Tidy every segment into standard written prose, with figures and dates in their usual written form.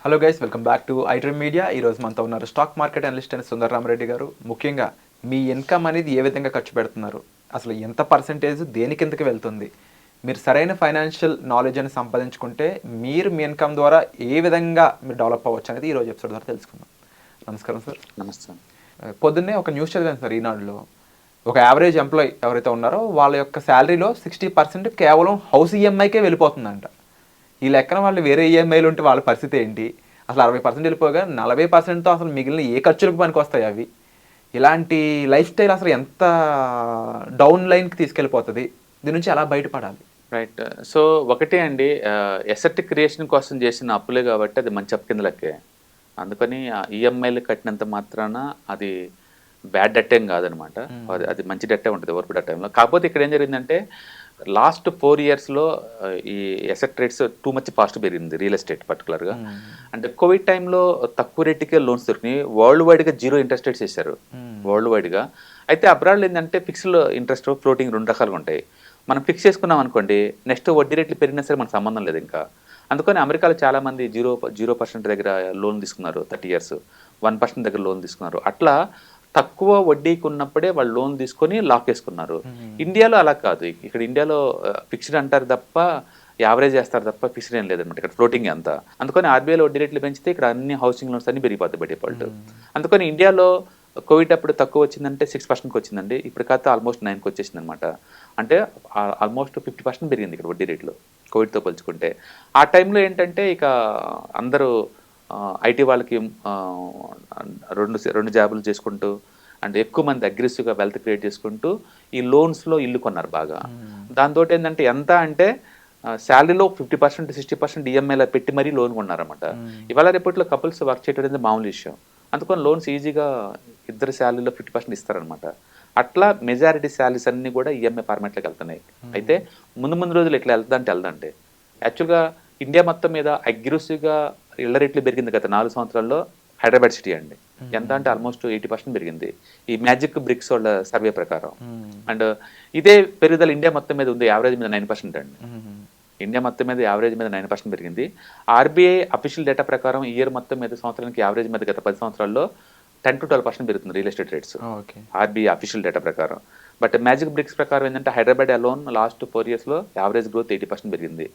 Hello guys, welcome back to iDream media. ఈరోజు మనతో ఉన్నారు స్టాక్ మార్కెట్ అనలిస్ట్ అయిన సుందర్ రామరెడ్డి గారు. ముఖ్యంగా మీ ఇన్కమ్ అనేది ఏ విధంగా ఖర్చు పెడుతున్నారు, అసలు ఎంత పర్సంటేజ్ దేనికి ఎంతకు వెళ్తుంది, మీరు సరైన ఫైనాన్షియల్ నాలెడ్జ్ అని సంపాదించుకుంటే మీరు మీ ఇన్కమ్ ద్వారా ఏ విధంగా మీరు డెవలప్ అవ్వచ్చు అనేది ఈరోజు ఎపిసోడ్ ద్వారా తెలుసుకుందాం. నమస్కారం సార్. నమస్తే. పొద్దున్నే ఒక న్యూస్ చదివాను సార్ ఈనాడులో. ఒక యావరేజ్ ఎంప్లాయీ ఎవరైతే ఉన్నారో వాళ్ళ యొక్క శాలరీలో 60% కేవలం హౌస్ ఈఎంఐకే వెళ్ళిపోతుందంట. ఈ లెక్కన వాళ్ళు వేరే ఈఎంఐలు ఉంటే వాళ్ళ పరిస్థితి ఏంటి, అసలు 60% వెళ్ళిపోగా 40%తో అసలు మిగిలిన ఏ ఖర్చులకు పనికి వస్తాయి అవి? ఇలాంటి లైఫ్ స్టైల్ అసలు ఎంత డౌన్ లైన్కి తీసుకెళ్ళిపోతుంది, దీని నుంచి ఎలా బయటపడాలి? రైట్. సో ఒకటే అండి, ఎసెట్ క్రియేషన్ కోసం చేసిన అప్పులే కాబట్టి అది మంచి అప్పు కింద లెక్కే. అందుకని ఈఎంఐలు కట్టినంత మాత్రాన అది బ్యాడ్ డెట్ ఏం కాదనమాట. అది మంచి డెట్టే ఉంటుంది ఓవర్పు డెట్ టైంలో. కాకపోతే ఇక్కడ ఏం జరిగిందంటే లాస్ట్ 4 yearsలో ఈ asset rates too much fast పెరిగింది రియల్ ఎస్టేట్ పర్టికులర్గా. అంటే కోవిడ్ టైంలో తక్కువ రేటుకే లోన్స్ దొరికినాయి. వరల్డ్ వైడ్గా 0 ఇంట్రెస్ట్ రేట్స్ ఇస్తారు వరల్డ్ వైడ్గా. అయితే అబ్రాడ్లో ఏంటంటే ఫిక్స్డ్ ఇంట్రెస్ట్, ఫ్లోటింగ్ 2 రకాలుగా ఉంటాయి. మనం ఫిక్స్ చేసుకున్నాం అనుకోండి, నెక్స్ట్ వడ్డీ రేట్లు పెరిగినా సరే మనకు సంబంధం లేదు ఇంకా. అందుకని అమెరికాలో చాలామంది 0% దగ్గర లోన్ తీసుకున్నారు 30 years, 1% దగ్గర లోన్ తీసుకున్నారు. అట్లా తక్కువ వడ్డీకి ఉన్నప్పుడే వాళ్ళు లోన్ తీసుకొని లాక్ వేసుకున్నారు. ఇండియాలో అలా కాదు. ఇక్కడ ఇండియాలో ఫిక్స్డ్ అంటారు తప్ప యావరేజ్ చేస్తారు తప్ప ఫిక్స్డ్ ఏం లేదనమాట. ఇక్కడ ఫ్లోటింగ్ అంతా. అందుకని ఆర్బీఐలో వడ్డీ రేట్లు పెంచితే ఇక్కడ అన్ని హౌసింగ్ లోన్స్ అన్ని పెరిగిపోతాయి బై డిఫాల్ట్. అందుకని ఇండియాలో కోవిడ్ అప్పుడు తక్కువ వచ్చిందంటే 6%కి వచ్చిందండి. ఇప్పుడు కాస్త ఆల్మోస్ట్ 9కి వచ్చేసింది అనమాట. అంటే ఆల్మోస్ట్ 50% పెరిగింది ఇక్కడ వడ్డీ రేట్లు కోవిడ్తో పోల్చుకుంటే. ఆ టైంలో ఏంటంటే ఇక అందరూ ఐటీ వాళ్ళకి రెండు జాబులు చేసుకుంటూ అంటే ఎక్కువ మంది అగ్రెసివ్గా వెల్త్ క్రియేట్ చేసుకుంటూ ఈ లోన్స్లో ఇల్లు కొన్నారు బాగా. దాంతో ఏంటంటే ఎంత అంటే శాలరీలో 50% 60% ఈఎంఐలో పెట్టి మరీ లోన్ కొన్నారన్నమాట. ఇవాళ రేపట్లో కపుల్స్ వర్క్ చేయడం అనేది మామూలు విషయం. అందుకని లోన్స్ ఈజీగా ఇద్దరు శాలరీలో 50% ఇస్తారనమాట. అట్లా మెజారిటీ శాలరీస్ అన్నీ కూడా ఈఎంఐ ఫార్మాట్లోకి వెళ్తున్నాయి. అయితే ముందు రోజులు ఎట్లా వెళ్తుందంటే యాక్చువల్గా ఇండియా మొత్తం మీద అగ్రెసివ్గా ఇళ్ల రేట్లు పెరిగింది గత 4 సంవత్సరాల్లో హైదరాబాద్ సిటీ అండి. ఎంత అంటే ఆల్మోస్ట్ 80% పెరిగింది ఈ మ్యాజిక్ బ్రిక్స్ వాళ్ళ సర్వే ప్రకారం. అండ్ ఇదే పెరుగుదల ఇండియా మొత్తం మీద ఉంది, యావరేజ్ మీద 9% అండి. ఇండియా మొత్తం మీద యావరేజ్ మీద 9% పెరిగింది. ఆర్బీఐ అఫీషియల్ డేటా ప్రకారం ఇయర్ మొత్తం మీద సంవత్సరానికి యావరేజ్ మీద గత 10 సంవత్సరాల్లో 10 to 12% పెరుగుతుంది real estate rates RBI official data ప్రకారం. బట్ మ్యాజిక్ బ్రిక్స్ ప్రకారం ఏంటంటే హైదరాబాద్ అలోన్ లాస్ట్ 4 yearsలో యావరేజ్ గ్రోత్ 80% పెరిగింది.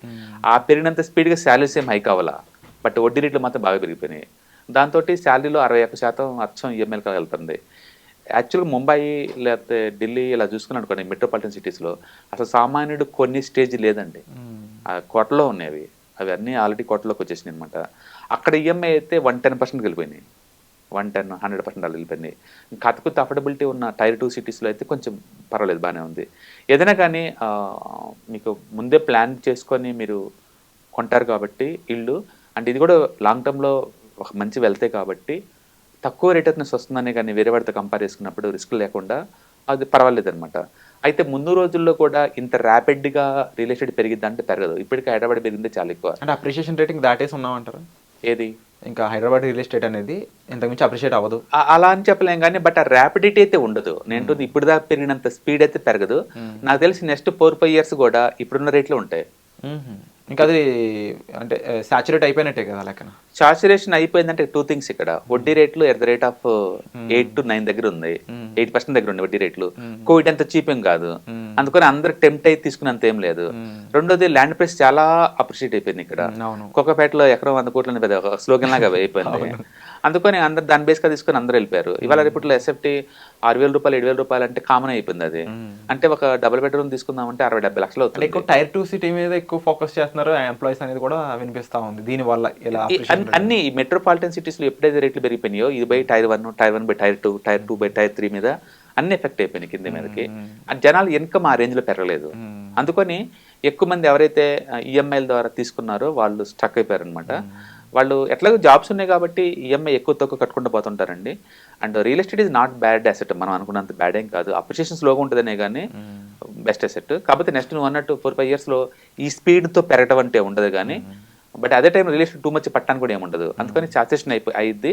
ఆ పెరిగినంత స్పీడ్గా శాలరీస్ ఏం హై కావాలా, బట్ వడ్డీ రేట్లు మాత్రం బాగా పెరిగిపోయినాయి. దాంతో శాలరీలో 61% అచ్చం ఈఎంఐలకు వెళ్తుంది. యాక్చువల్గా ముంబై లేకపోతే ఢిల్లీ ఇలా చూసుకుని అనుకోండి, మెట్రోపాలిటన్ సిటీస్లో అసలు సామాన్యుడు కొన్ని స్టేజ్ లేదండి. ఆ కోటలో ఉన్నాయి అవి అన్నీ ఆల్రెడీ కోటలోకి వచ్చేసినాయి అనమాట. అక్కడ ఈఎంఐ అయితే 110% వెళ్ళిపోయినాయి. 110-100% వెళ్ళిపోయింది. కాకపోతే అఫోర్డబిలిటీ ఉన్న టైర్ 2 సిటీస్లో అయితే కొంచెం పర్వాలేదు, బాగానే ఉంది. ఏదైనా కానీ మీకు ముందే ప్లాన్ చేసుకొని మీరు కొంటారు కాబట్టి ఇల్లు, అంటే ఇది కూడా లాంగ్ టర్మ్లో ఒక మంచి వెళ్తే కాబట్టి తక్కువ రిటర్న్స్ వస్తుందనే కానీ వేరే వాడితో కంపేర్ చేసుకున్నప్పుడు రిస్క్ లేకుండా అది పర్వాలేదు అనమాట. అయితే ముందు రోజుల్లో కూడా ఇంత ర్యాపిడ్గా రియల్ ఎస్టేట్ పెరిగిద్ది అంటే పెరగదు. ఇప్పటికీ హైదరాబాద్ పెరిగింది చాలా ఎక్కువ. అంటే అప్రిషియేషన్ రేటింగ్ దాటేసి ఉన్నామంటారు. ఏది ఇంకా హైదరాబాద్ రియల్ ఎస్టేట్ అనేది ఇంతకుమించి అప్రిషియేట్ అవ్వదు అలా అని చెప్పలేం కానీ, బట్ ఆ ర్యాపిడిటీ అయితే ఉండదు. నేను ఇప్పుడు దాకా పెరిగినంత స్పీడ్ అయితే పెరగదు. నాకు తెలిసి నెక్స్ట్ 4-5 years కూడా ఇప్పుడున్న రేట్లు ఉంటాయి. ఇంకా అది అంటే సాచురేట్ అయిపోయినట్టే కదా లెక్కన. సాచురేషన్ అయిపోయిందంటే 2 things ఇక్కడ. వడ్డీ రేట్లు at the rate of 8 to 9 దగ్గర ఉంది, 8% దగ్గర ఉంది వడ్డీ రేట్లు. కోవిడ్ అంత చీప్ ఏం కాదు, అందుకని అందరు టెంప్ట్ అయి తీసుకున్నంత ఏం లేదు. రెండోది ల్యాండ్ ప్రైస్ చాలా అప్రిషియేట్ అయిపోయింది ఇక్కడ. కొక్కపేటలో ఎకరం 100 కోట్లని పెద్ద స్లోగన్ లాగా అయిపోయింది. అందుకని అందరు దాని బేస్గా తీసుకొని అందరూ వెళ్ళిపోయారు. ఇవాళ రేపట్లో ఎస్ఎఫ్టీ 6,000 రూపాయలు 7,000 రూపాయలు అంటే కామన్ అయిపోయింది అది. అంటే ఒక డబుల్ బెడ్రూమ్ తీసుకుందామంటే 60-70 లక్షలు అవుతుంది. ఎక్కువ టైర్ 2 సిటీ మీద ఎక్కువ ఫోకస్ చేస్తున్నారు ఎంప్లాయీస్ అనేది కూడా వినిపిస్తా ఉంది. దీని వల్ల ఇలా అన్ని మెట్రోపాలిటన్ సిటీస్లో ఎప్పుడైతే రేట్లు పెరిగిపోయినాయో ఇది by tier 1, tier 1 by tier 2, tier 2 by tier 3 మీద అన్ని ఎఫెక్ట్ అయిపోయినాయి కింద మీదకి. జనాలు ఇన్కమ్ ఆ రేంజ్లో పెరగలేదు. అందుకని ఎక్కువ మంది ఎవరైతే ఈఎంఐల ద్వారా తీసుకున్నారో వాళ్ళు స్టక్ అయిపోయారు అనమాట. వాళ్ళు ఎట్లాగో జాబ్స్ ఉన్నాయి కాబట్టి ఈఎంఐ ఎక్కువ తక్కువ కట్టుకుంటూ పోతుంటారండి. And real estate is not bad asset, మనం అనుకున్నంత బ్యాడ్ ఏం కాదు. అప్రిషియేషన్ స్లోగా ఉంటుందనే కానీ బెస్ట్ అసెట్. కాకపోతే నెక్స్ట్ నువ్వు అన్నట్టు 4-5 yearsలో ఈ స్పీడ్తో పెరగటం అంటే ఉండదు కానీ, బట్ అదే time real estate too much పట్టాను కూడా ఏముండదు. అందుకని సాచురేషన్ అయింది,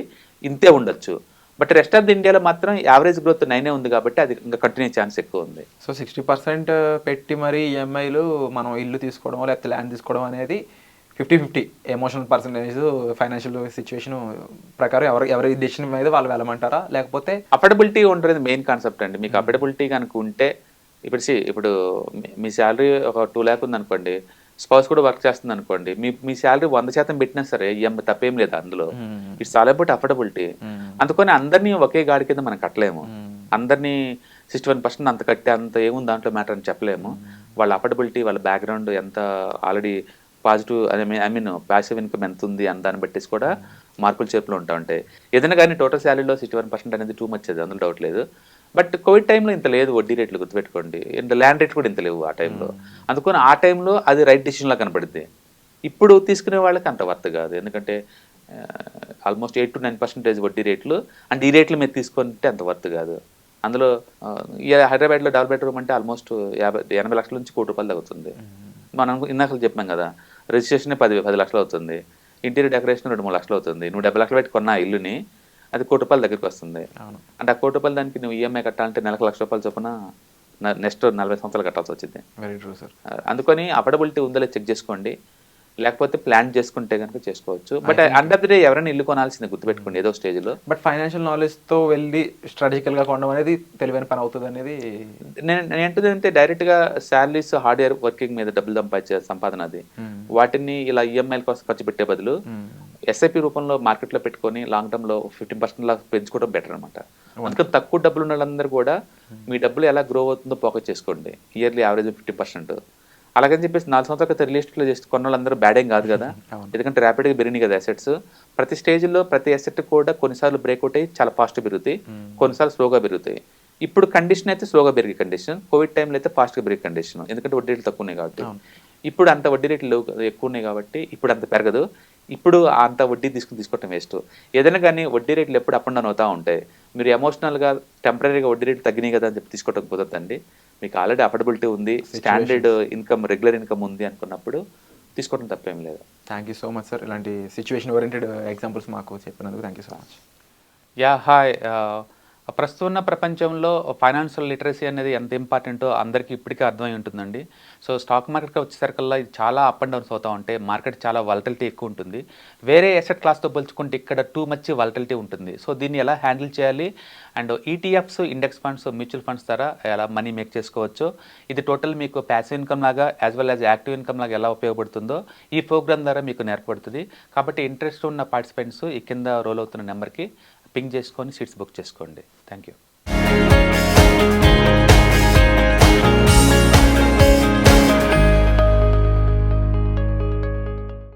ఇంతే ఉండొచ్చు. బట్ రెస్ట్ ఆఫ్ ది ఇండియాలో మాత్రం యావరేజ్ గ్రోత్ 9 ఉంది కాబట్టి అది ఇంకా కంటిన్యూ ఛాన్స్ ఎక్కువ ఉంది. సో 60% పెట్టి మరి ఈఎంఐలు మనం ఇల్లు తీసుకోవడం లేకపోతే ల్యాండ్ తీసుకోవడం అనేది 50-50 ఎమోషనల్ పర్సంటేజ్ ఫైనాన్షియల్ సిచ్యువేషన్ ప్రకారం ఎవరి డెసిషన్ మీద వాళ్ళు వెళ్ళమంటారా, లేకపోతే అఫోర్డబిలిటీ ఉంటుంది మెయిన్ కాన్సెప్ట్ అండి. మీకు అఫోర్డబిలిటీ కనుక ఉంటే ఇప్పుడు మీ శాలరీ ఒక 2 lakh ఉంది అనుకోండి, స్పౌస్ కూడా వర్క్ చేస్తుంది అనుకోండి, మీ శాలరీ 100% పెట్టినా సరే తప్పేం లేదు అందులో. It's all about affordability. అందుకని అందరినీ ఒకే గాడి కింద మనం కట్టలేము. అందరినీ 61% అంత కట్టే అంత ఏముంది దాంట్లో మ్యాటర్ అని చెప్పలేము. వాళ్ళ అఫోర్డబిలిటీ, వాళ్ళ బ్యాక్గ్రౌండ్ ఎంత already positive I mean passive income ఎంత ఉంది అని దాన్ని బట్టేసి కూడా మార్పులు చేర్పులు ఉంటా ఉంటాయి. ఏదైనా కానీ టోటల్ శాలరీలో 61% అనేది టూ మచ్, అది అందులో డౌట్ లేదు. బట్ కోవిడ్ టైంలో ఇంత లేదు, వడ్డీ రేట్లు గుర్తుపెట్టుకోండి, ఇంత ల్యాండ్ రేట్ కూడా ఇంత లేవు ఆ టైంలో. అందుకని ఆ టైంలో అది రైట్ డిసిషన్లా కనపడుద్ది. ఇప్పుడు తీసుకునే వాళ్ళకి అంత వర్త్ కాదు, ఎందుకంటే ఆల్మోస్ట్ 8 to 9% వడ్డీ రేట్లు, అండ్ ఈ రేట్లు మీరు తీసుకుంటే అంత వర్త్ కాదు. అందులో హైదరాబాద్లో డబుల్ బెడ్రూమ్ అంటే ఆల్మోస్ట్ 80 లక్షల నుంచి ₹1,00,00,000 తగ్గుతుంది. మనం ఇందాక చెప్పాం కదా, రిజిస్ట్రేషన్ 10 లక్షలు అవుతుంది, ఇంటీరియర్ డెకరేషన్ 2-3 లక్షలు అవుతుంది. నువ్వు 70 లక్షలు పెట్టి కొన్న ఇల్లుని అది ₹1,00,00,000 దగ్గరికి వస్తుంది. అంటే ఆ ₹1,00,00,000 దానికి నువ్వు ఈఎంఐ కట్టాలంటే నెలకు ₹1,00,000 చొప్పున నెక్స్ట్ 40 సంవత్సరాలు కట్టాల్సి వచ్చింది. Very true sir. అందుకని అఫోర్డబిలిటీ ఉందో చెక్ చేసుకోండి, లేకపోతే ప్లాన్ చేసుకుంటే కనుక చేసుకోవచ్చు. But and of the day ఎవరైనా ఇల్లు కొనాల్సింది గుర్తుపెట్టుకోండి ఏదో స్టేజ్లో. బట్ ఫైనాన్షియల్ నాలెడ్జ్తో వెళ్ళి స్ట్రాటజికల్గా కొనడం అనేది తెలివైన పని అవుతుంది అనేది నేను ఏంటంటే డైరెక్ట్గా శాలరీస్ హార్డ్వేర్ వర్కింగ్ మీద డబ్బులు సంపాదించే సంపాదన అది. వాటిని ఇలా ఈఎంఐల కోసం ఖర్చు పెట్టే బదులు ఎస్ఐపి రూపంలో మార్కెట్లో పెట్టుకొని లాంగ్ టర్మ్లో 15% లా పెంచుకోవడం బెటర్ అనమాట. అందుకని తక్కువ డబ్బులు ఉన్న వాళ్ళందరూ కూడా మీ డబ్బులు ఎలా గ్రో అవుతుందో ఫోకస్ చేసుకోండి. Yearly average 50%. అలాగని చెప్పేసి 4 సంవత్సరాల క్రితం రియల్ ఎస్టేట్లో చేసి కొన్న వాళ్ళందరూ బ్యాడ్ ఏం కాదు కదా, ఎందుకంటే ర్యాపిడ్గా పెరిగినాయి కదా అసెట్స్. ప్రతి స్టేజ్లో ప్రతి అసెట్ కూడా కొన్నిసార్లు బ్రేక్అవుట్ అయ్యి చాలా ఫాస్ట్ పెరుగుతాయి, కొన్నిసార్లు స్లోగా పెరుగుతాయి. ఇప్పుడు కండిషన్ అయితే స్లోగా పెరిగే కండిషన్, కోవిడ్ టైంలో అయితే ఫాస్ట్గా పెరిగే కండిషన్, ఎందుకంటే వడ్డీ రేట్లు తక్కువ ఉన్నాయి కాబట్టి. ఇప్పుడు అంత వడ్డీ రేట్లు ఎక్కువ ఉన్నాయి కాబట్టి ఇప్పుడు అంత పెరగదు. ఇప్పుడు అంత వడ్డీ తీసుకోవటం వేస్ట్. ఏదైనా కానీ వడ్డీ రేట్లు ఎప్పుడు అప్ అండ్ డౌన్ అవుతూ ఉంటాయి. మీరు ఎమోషనల్గా టెంపరీగా వడ్డీ రేట్లు తగ్గినాయి కదా అని చెప్పి తీసుకోవడం కుదరదండి. మీకు ఆల్రెడీ అఫోర్డబిలిటీ ఉంది, స్టాండర్డ్ ఇన్కమ్, రెగ్యులర్ ఇన్కమ్ ఉంది అనుకున్నప్పుడు తీసుకోవడం తప్పేం లేదు. Thank you so much sir, ఇలాంటి సిచ్యువేషన్ ఓరియంటెడ్ ఎగ్జాంపుల్స్ మాకు చెప్పినందుకు thank you so much. Hi. ప్రస్తుతం ఉన్న ప్రపంచంలో ఫైనాన్షియల్ లిటరసీ అనేది ఎంత ఇంపార్టెంటో అందరికీ ఇప్పటికే అర్థమై ఉంటుందండి. సో స్టాక్ మార్కెట్కి వచ్చేసరికల్లా ఇది చాలా అప్ అండ్ డౌన్స్ అవుతూ ఉంటాయి, మార్కెట్ చాలా వాలటిలిటీ ఎక్కువ ఉంటుంది. వేరే అసెట్ క్లాస్తో పోల్చుకుంటే ఇక్కడ టూ మచ్ వాలటిలిటీ ఉంటుంది. సో దీన్ని ఎలా హ్యాండిల్ చేయాలి, and ETFs, index funds, mutual funds ద్వారా ఎలా మనీ మేక్ చేసుకోవచ్చు, ఇది టోటల్ మీకు ప్యాసివ్ ఇన్కమ్ లాగా as well as active income లాగా ఎలా ఉపయోగపడుతుందో ఈ ప్రోగ్రామ్ ద్వారా మీకు నేర్పడుతుంది. కాబట్టి ఇంట్రెస్ట్ ఉన్న పార్టిసిపెంట్స్ ఈ కింద రోల్ అవుతున్న నెంబర్కి పింగ్ చేసుకొని సీట్స్ బుక్ చేసుకోండి. Thank you.